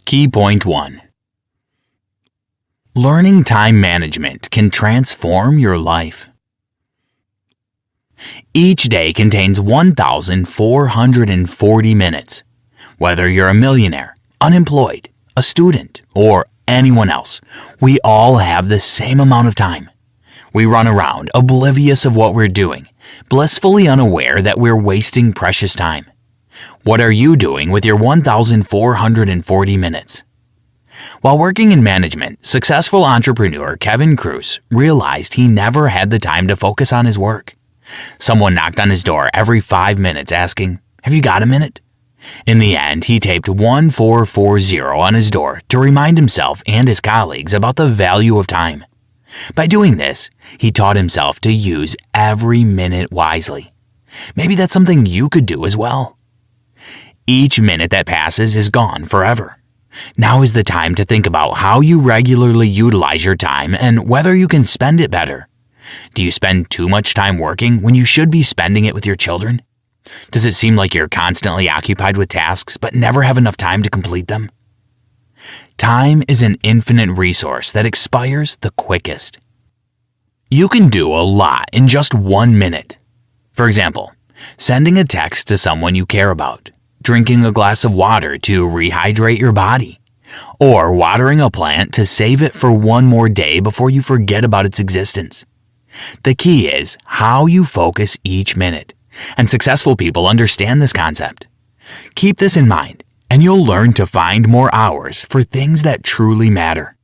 Key point 1. Learning time management can transform your life. Each day contains 1,440 minutes. Whether you're a millionaire, unemployed, a student, or anyone else, we all have the same amount of time. We run around oblivious of what we're doing, blissfully unaware that we're wasting precious time. What are you doing with your 1,440 minutes? While working in management, successful entrepreneur Kevin Kruse realized he never had the time to focus on his work. Someone knocked on his door every 5 minutes asking, "Have you got a minute?" In the end, he taped 1440 on his door to remind himself and his colleagues about the value of time. By doing this, he taught himself to use every minute wisely. Maybe that's something you could do as well. Each minute that passes is gone forever. Now is the time to think about how you regularly utilize your time and whether you can spend it better. Do you spend too much time working when you should be spending it with your children? Does it seem like you're constantly occupied with tasks but never have enough time to complete them? Time is an infinite resource that expires the quickest. You can do a lot in just 1 minute. For example, sending a text to someone you care about, drinking a glass of water to rehydrate your body, or watering a plant to save it for one more day before you forget about its existence. The key is how you focus each minute, and successful people understand this concept. Keep this in mind, and you'll learn to find more hours for things that truly matter.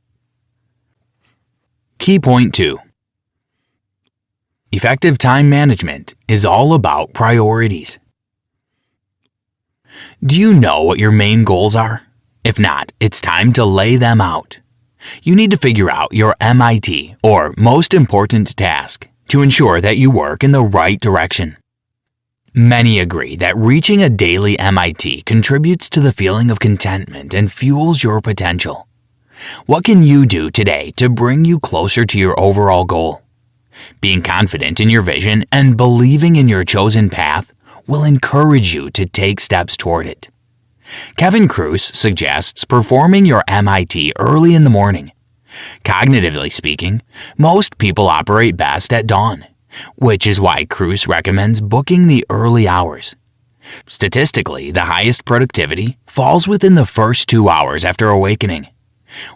Key point 2. Effective time management is all about priorities. Do you know what your main goals are? If not, it's time to lay them out. You need to figure out your MIT, or most important task, to ensure that you work in the right direction. Many agree that reaching a daily MIT contributes to the feeling of contentment and fuels your potential. What can you do today to bring you closer to your overall goal? Being confident in your vision and believing in your chosen path will encourage you to take steps toward it. Kevin Kruse suggests performing your MIT early in the morning. Cognitively speaking, most people operate best at dawn, which is why Kruse recommends booking the early hours. Statistically, the highest productivity falls within the first 2 hours after awakening.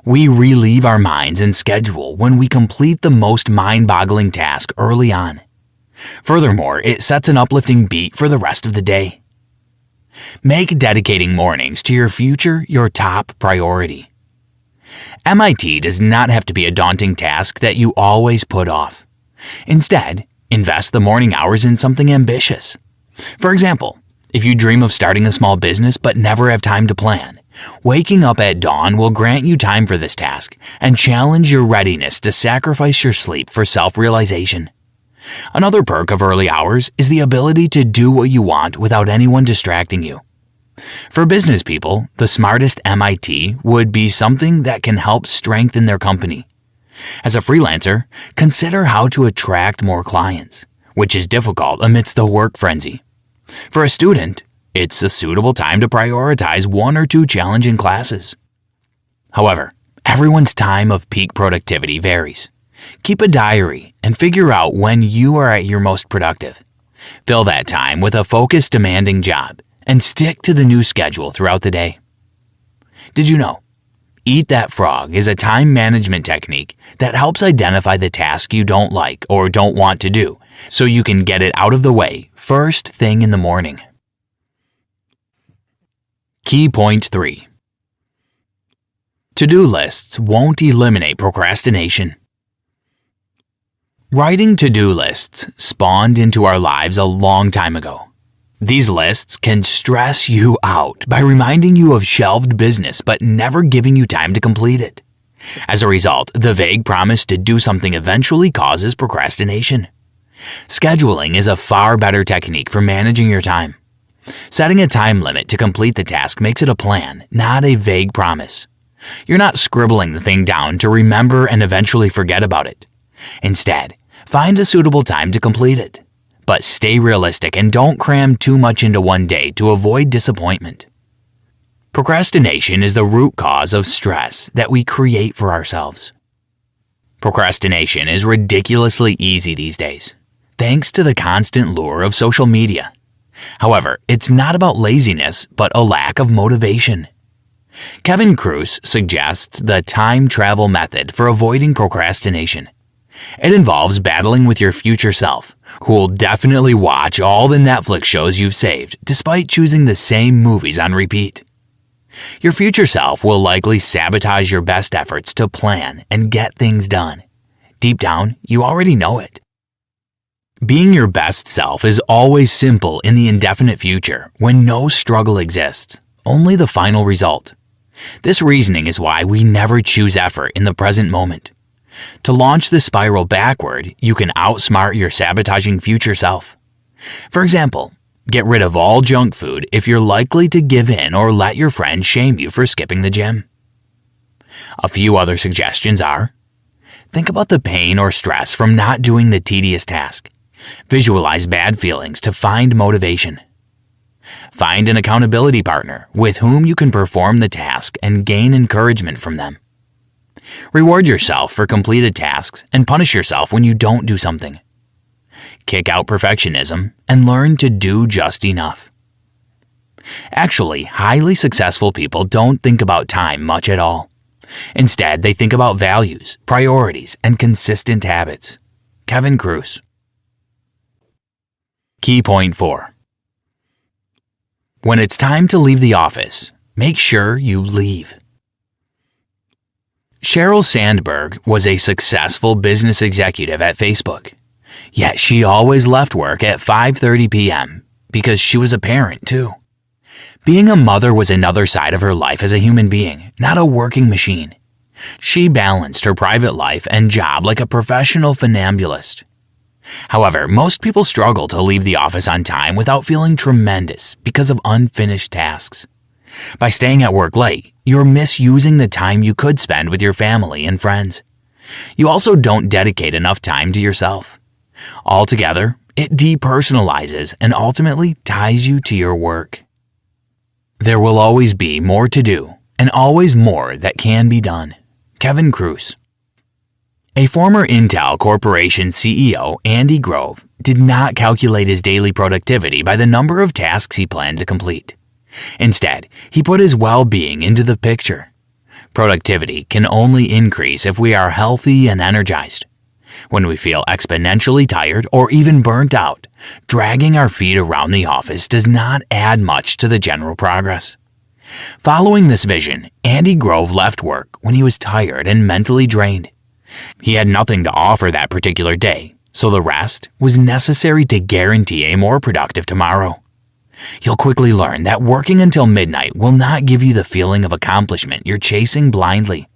We relieve our minds and schedule when we complete the most mind-boggling task early on. Furthermore, it sets an uplifting beat for the rest of the day. Make dedicating mornings to your future your top priority. MIT does not have to be a daunting task that you always put off. Instead, invest the morning hours in something ambitious. For example, if you dream of starting a small business but never have time to plan, waking up at dawn will grant you time for this task and challenge your readiness to sacrifice your sleep for self-realization. Another perk of early hours is the ability to do what you want without anyone distracting you. For business people, the smartest MIT would be something that can help strengthen their company. As a freelancer, consider how to attract more clients, which is difficult amidst the work frenzy. For a student, it's a suitable time to prioritize 1 or 2 challenging classes. However, everyone's time of peak productivity varies. Keep a diary and figure out when you are at your most productive. Fill that time with a focused, demanding job and stick to the new schedule throughout the day. Did you know? Eat That Frog is a time management technique that helps identify the task you don't like or don't want to do so you can get it out of the way first thing in the morning. Key point 3. To-do lists won't eliminate procrastination. Writing to-do lists spawned into our lives a long time ago. These lists can stress you out by reminding you of shelved business but never giving you time to complete it. As a result, the vague promise to do something eventually causes procrastination. Scheduling is a far better technique for managing your time. Setting a time limit to complete the task makes it a plan, not a vague promise. You're not scribbling the thing down to remember and eventually forget about it. Instead, find a suitable time to complete it. But stay realistic and don't cram too much into one day to avoid disappointment. Procrastination is the root cause of stress that we create for ourselves. Procrastination is ridiculously easy these days, thanks to the constant lure of social media. However, it's not about laziness, but a lack of motivation. Kruse suggests the time travel method for avoiding procrastination. It involves battling with your future self, who will definitely watch all the Netflix shows you've saved despite choosing the same movies on repeat. Your future self will likely sabotage your best efforts to plan and get things done. Deep down, you already know it. Being your best self is always simple in the indefinite future when no struggle exists, only the final result. This reasoning is why we never choose effort in the present moment. To launch the spiral backward, you can outsmart your sabotaging future self. For example, get rid of all junk food if you're likely to give in or let your friend shame you for skipping the gym. A few other suggestions are: think about the pain or stress from not doing the tedious task. Visualize bad feelings to find motivation. Find an accountability partner with whom you can perform the task and gain encouragement from them. Reward yourself for completed tasks and punish yourself when you don't do something. Kick out perfectionism and learn to do just enough. Actually, highly successful people don't think about time much at all. Instead, they think about values, priorities, and consistent habits. Kruse. Key point 4. When it's time to leave the office, make sure you leave. Sheryl Sandberg was a successful business executive at Facebook. Yet she always left work at 5:30 p.m. because she was a parent too. Being a mother was another side of her life as a human being, not a working machine. She balanced her private life and job like a professional funambulist. However, most people struggle to leave the office on time without feeling tremendous because of unfinished tasks. By staying at work late, you're misusing the time you could spend with your family and friends. You also don't dedicate enough time to yourself. Altogether, it depersonalizes and ultimately ties you to your work. There will always be more to do, and always more that can be done. Kruse. A former Intel Corporation CEO, Andy Grove, did not calculate his daily productivity by the number of tasks he planned to complete. Instead, he put his well-being into the picture. Productivity can only increase if we are healthy and energized. When we feel exponentially tired or even burnt out, dragging our feet around the office does not add much to the general progress. Following this vision, Andy Grove left work when he was tired and mentally drained. He had nothing to offer that particular day, so the rest was necessary to guarantee a more productive tomorrow. You'll quickly learn that working until midnight will not give you the feeling of accomplishment you're chasing blindly.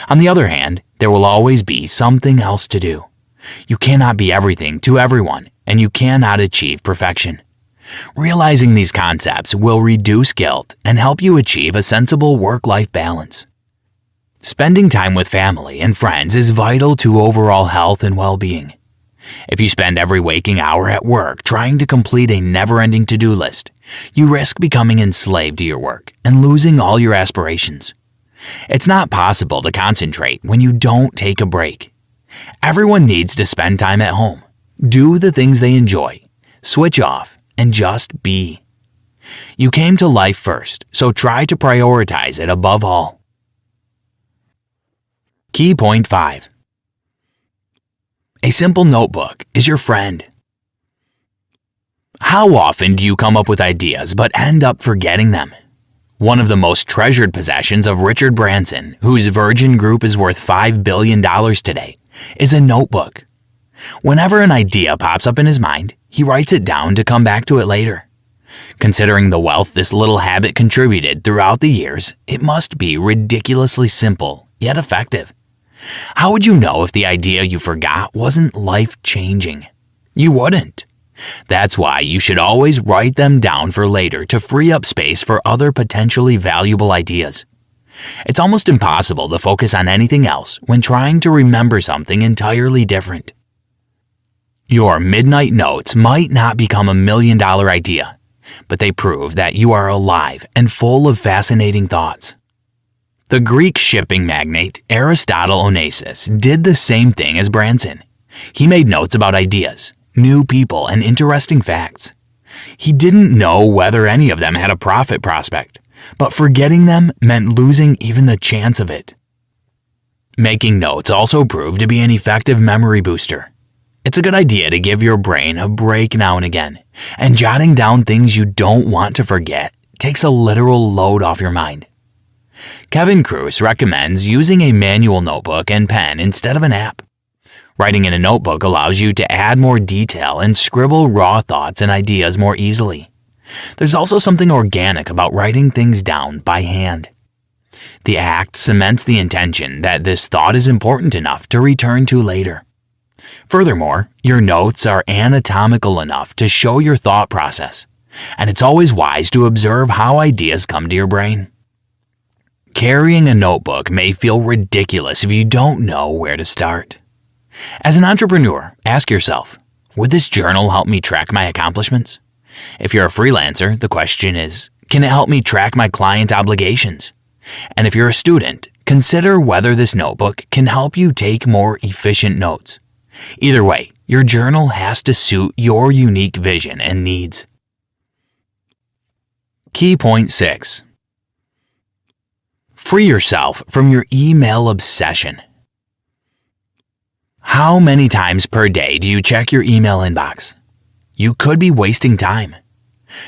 On the other hand, there will always be something else to do. You cannot be everything to everyone, and you cannot achieve perfection. Realizing these concepts will reduce guilt and help you achieve a sensible work-life balance. Spending time with family and friends is vital to overall health and well-being. If you spend every waking hour at work trying to complete a never-ending to-do list, you risk becoming enslaved to your work and losing all your aspirations. It's not possible to concentrate when you don't take a break. Everyone needs to spend time at home, do the things they enjoy, switch off, and just be. You came to life first, so try to prioritize it above all. Key point 5. A simple notebook is your friend. How often do you come up with ideas but end up forgetting them? One of the most treasured possessions of Richard Branson, whose Virgin Group is worth $5 billion today, is a notebook. Whenever an idea pops up in his mind, he writes it down to come back to it later. Considering the wealth this little habit contributed throughout the years, it must be ridiculously simple, yet effective. How would you know if the idea you forgot wasn't life-changing? You wouldn't. That's why you should always write them down for later to free up space for other potentially valuable ideas. It's almost impossible to focus on anything else when trying to remember something entirely different. Your midnight notes might not become $1 million idea, but they prove that you are alive and full of fascinating thoughts. The Greek shipping magnate Aristotle Onassis did the same thing as Branson. He made notes about ideas, new people, and interesting facts. He didn't know whether any of them had a profit prospect, but forgetting them meant losing even the chance of it. Making notes also proved to be an effective memory booster. It's a good idea to give your brain a break now and again, and jotting down things you don't want to forget takes a literal load off your mind. Kevin Kruse recommends using a manual notebook and pen instead of an app. Writing in a notebook allows you to add more detail and scribble raw thoughts and ideas more easily. There's also something organic about writing things down by hand. The act cements the intention that this thought is important enough to return to later. Furthermore, your notes are anatomical enough to show your thought process, and it's always wise to observe how ideas come to your brain. Carrying a notebook may feel ridiculous if you don't know where to start. As an entrepreneur, ask yourself, would this journal help me track my accomplishments? If you're a freelancer, the question is, can it help me track my client obligations? And if you're a student, consider whether this notebook can help you take more efficient notes. Either way, your journal has to suit your unique vision and needs. Key point 6. Free yourself from your email obsession. How many times per day do you check your email inbox? You could be wasting time.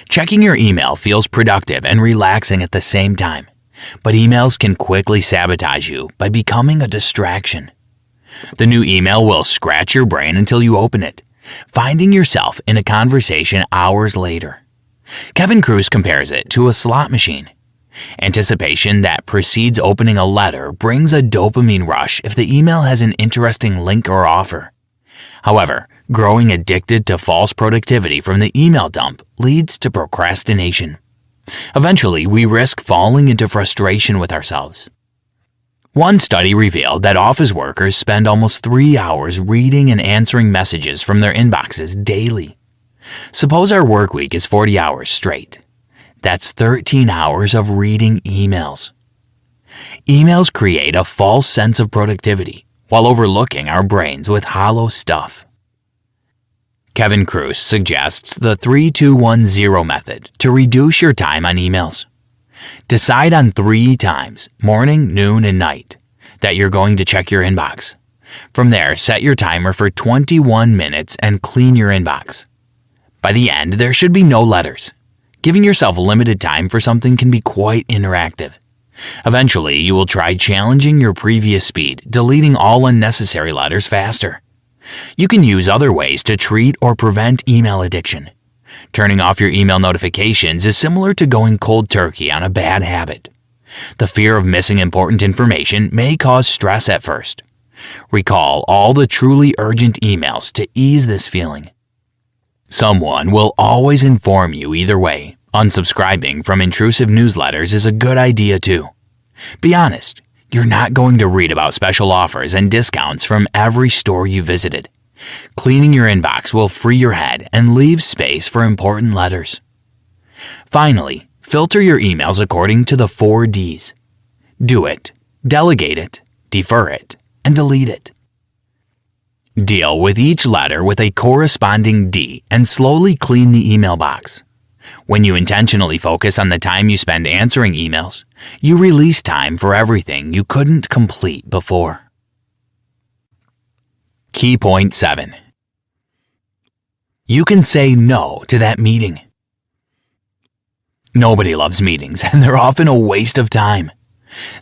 Checking your email feels productive and relaxing at the same time, but emails can quickly sabotage you by becoming a distraction. The new email will scratch your brain until you open it, finding yourself in a conversation hours later. Kevin Kruse compares it to a slot machine. Anticipation that precedes opening a letter brings a dopamine rush if the email has an interesting link or offer. However, growing addicted to false productivity from the email dump leads to procrastination. Eventually, we risk falling into frustration with ourselves. One study revealed that office workers spend almost 3 hours reading and answering messages from their inboxes daily. Suppose our work week is 40 hours straight. That's 13 hours of reading emails. Emails create a false sense of productivity while overlooking our brains with hollow stuff. Kevin Kruse suggests the 3-2-1-0 method to reduce your time on emails. Decide on 3 times, morning, noon, and night, that you're going to check your inbox. From there, set your timer for 21 minutes and clean your inbox. By the end, there should be no letters. Giving yourself limited time for something can be quite interactive. Eventually, you will try challenging your previous speed, deleting all unnecessary letters faster. You can use other ways to treat or prevent email addiction. Turning off your email notifications is similar to going cold turkey on a bad habit. The fear of missing important information may cause stress at first. Recall all the truly urgent emails to ease this feeling. Someone will always inform you either way. Unsubscribing from intrusive newsletters is a good idea too. Be honest, you're not going to read about special offers and discounts from every store you visited. Cleaning your inbox will free your head and leave space for important letters. Finally, filter your emails according to the 4 Ds. Do it, delegate it, defer it, and delete it. Deal with each letter with a corresponding D and slowly clean the email box. When you intentionally focus on the time you spend answering emails, you release time for everything you couldn't complete before. Key point 7. You can say no to that meeting. Nobody loves meetings, and they're often a waste of time.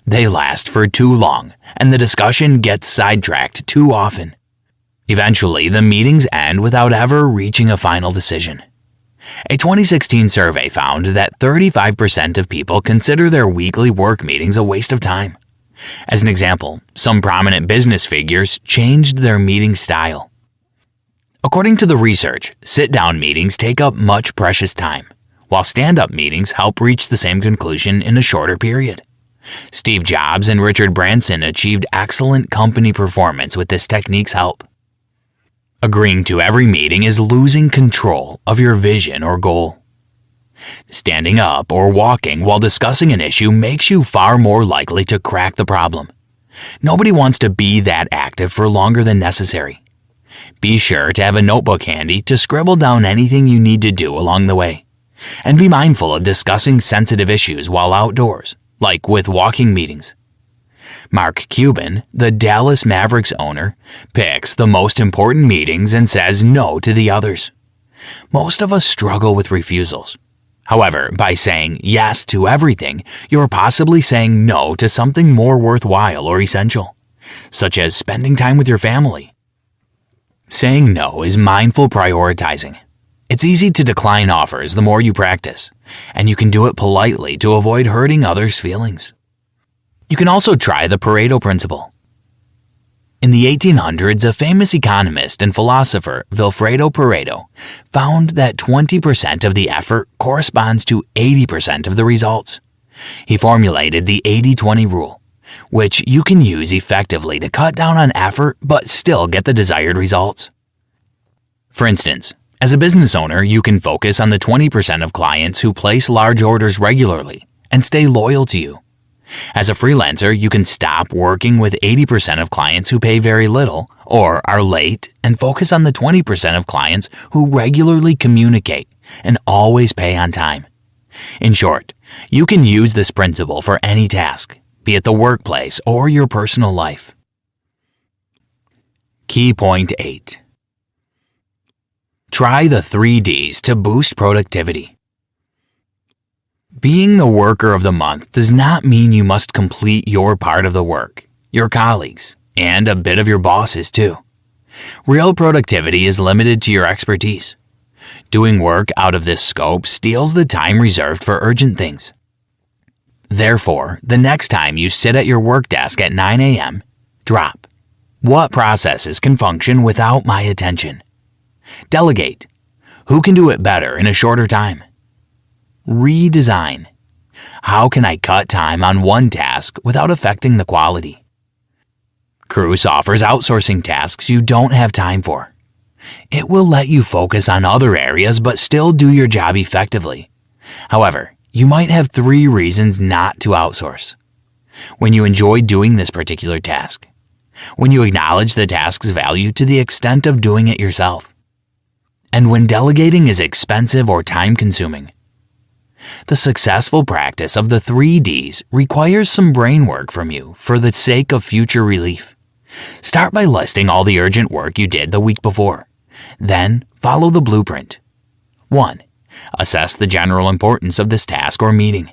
They last for too long, and the discussion gets sidetracked too often. Eventually, the meetings end without ever reaching a final decision. A 2016 survey found that 35% of people consider their weekly work meetings a waste of time. As an example, some prominent business figures changed their meeting style. According to the research, sit-down meetings take up much precious time, while stand-up meetings help reach the same conclusion in a shorter period. Steve Jobs and Richard Branson achieved excellent company performance with this technique's help. Agreeing to every meeting is losing control of your vision or goal. Standing up or walking while discussing an issue makes you far more likely to crack the problem. Nobody wants to be that active for longer than necessary. Be sure to have a notebook handy to scribble down anything you need to do along the way. And be mindful of discussing sensitive issues while outdoors, like with walking meetings. Mark Cuban, the Dallas Mavericks owner, picks the most important meetings and says no to the others. Most of us struggle with refusals. However, by saying yes to everything, you're possibly saying no to something more worthwhile or essential, such as spending time with your family. Saying no is mindful prioritizing. It's easy to decline offers the more you practice, and you can do it politely to avoid hurting others' feelings. You can also try the Pareto principle. In the 1800s, a famous economist and philosopher, Vilfredo Pareto, found that 20% of the effort corresponds to 80% of the results. He formulated the 80-20 rule, which you can use effectively to cut down on effort but still get the desired results. For instance, as a business owner, you can focus on the 20% of clients who place large orders regularly and stay loyal to you. As a freelancer, you can stop working with 80% of clients who pay very little or are late and focus on the 20% of clients who regularly communicate and always pay on time. In short, you can use this principle for any task, be it the workplace or your personal life. Key point 8. Try the 3 Ds to boost productivity. Being the worker of the month does not mean you must complete your part of the work, your colleagues, and a bit of your bosses too. Real productivity is limited to your expertise. Doing work out of this scope steals the time reserved for urgent things. Therefore, the next time you sit at your work desk at 9 a.m., drop. What processes can function without my attention? Delegate. Who can do it better in a shorter time? Redesign. How can I cut time on one task without affecting the quality? Kruse offers outsourcing tasks you don't have time for. It will let you focus on other areas but still do your job effectively. However, you might have 3 reasons not to outsource. When you enjoy doing this particular task. When you acknowledge the task's value to the extent of doing it yourself. And when delegating is expensive or time-consuming. The successful practice of the 3 Ds requires some brain work from you for the sake of future relief. Start by listing all the urgent work you did the week before. Then, follow the blueprint. 1. Assess the general importance of this task or meeting.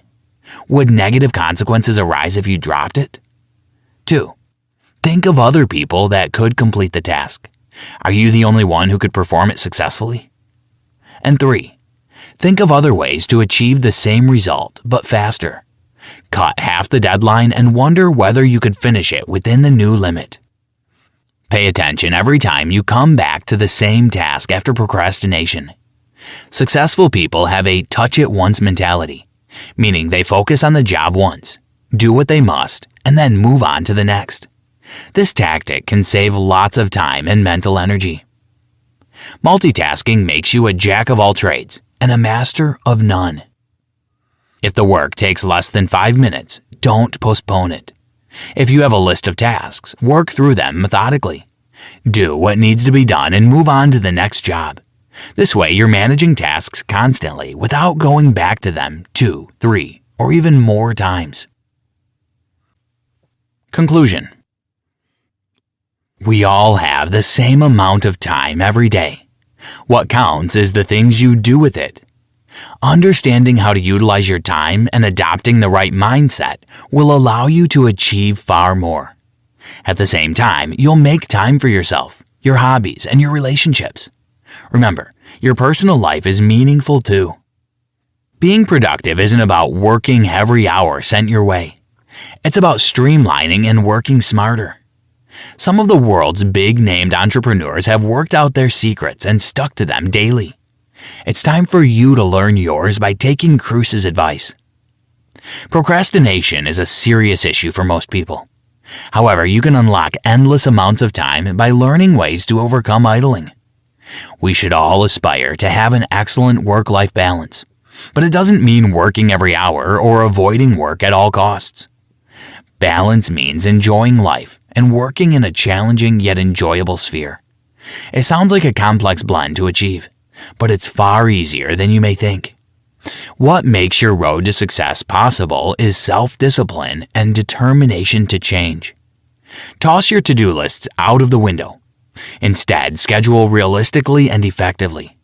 Would negative consequences arise if you dropped it? 2. Think of other people that could complete the task. Are you the only one who could perform it successfully? And 3. Think of other ways to achieve the same result, but faster. Cut half the deadline and wonder whether you could finish it within the new limit. Pay attention every time you come back to the same task after procrastination. Successful people have a touch-it-once mentality, meaning they focus on the job once, do what they must, and then move on to the next. This tactic can save lots of time and mental energy. Multitasking makes you a jack of all trades and a master of none. If the work takes less than 5 minutes, don't postpone it. If you have a list of tasks, work through them methodically. Do what needs to be done and move on to the next job. This way, you're managing tasks constantly without going back to them 2, 3, or even more times. Conclusion. We all have the same amount of time every day. What counts is the things you do with it. Understanding how to utilize your time and adopting the right mindset will allow you to achieve far more. At the same time, you'll make time for yourself, your hobbies, and your relationships. Remember, your personal life is meaningful too. Being productive isn't about working every hour sent your way. It's about streamlining and working smarter. Some of the world's big-named entrepreneurs have worked out their secrets and stuck to them daily. It's time for you to learn yours by taking Kruse's advice. Procrastination is a serious issue for most people. However, you can unlock endless amounts of time by learning ways to overcome idling. We should all aspire to have an excellent work-life balance, But it doesn't mean working every hour or avoiding work at all costs. Balance means enjoying life and working in a challenging yet enjoyable sphere. It sounds like a complex blend to achieve, but it's far easier than you may think. What makes your road to success possible is self-discipline and determination to change. Toss your to-do lists out of the window. Instead, schedule realistically and effectively.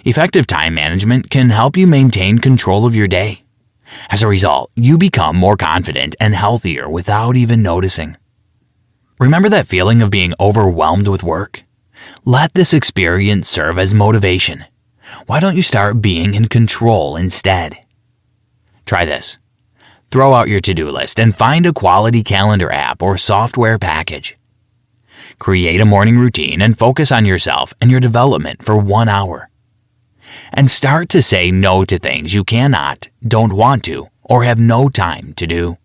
Effective time management can help you maintain control of your day. As a result, you become more confident and healthier without even noticing. Remember that feeling of being overwhelmed with work? Let this experience serve as motivation. Why don't you start being in control instead? Try this. Throw out your to-do list and find a quality calendar app or software package. Create a morning routine and focus on yourself and your development for 1 hour. And start to say no to things you cannot, don't want to, or have no time to do.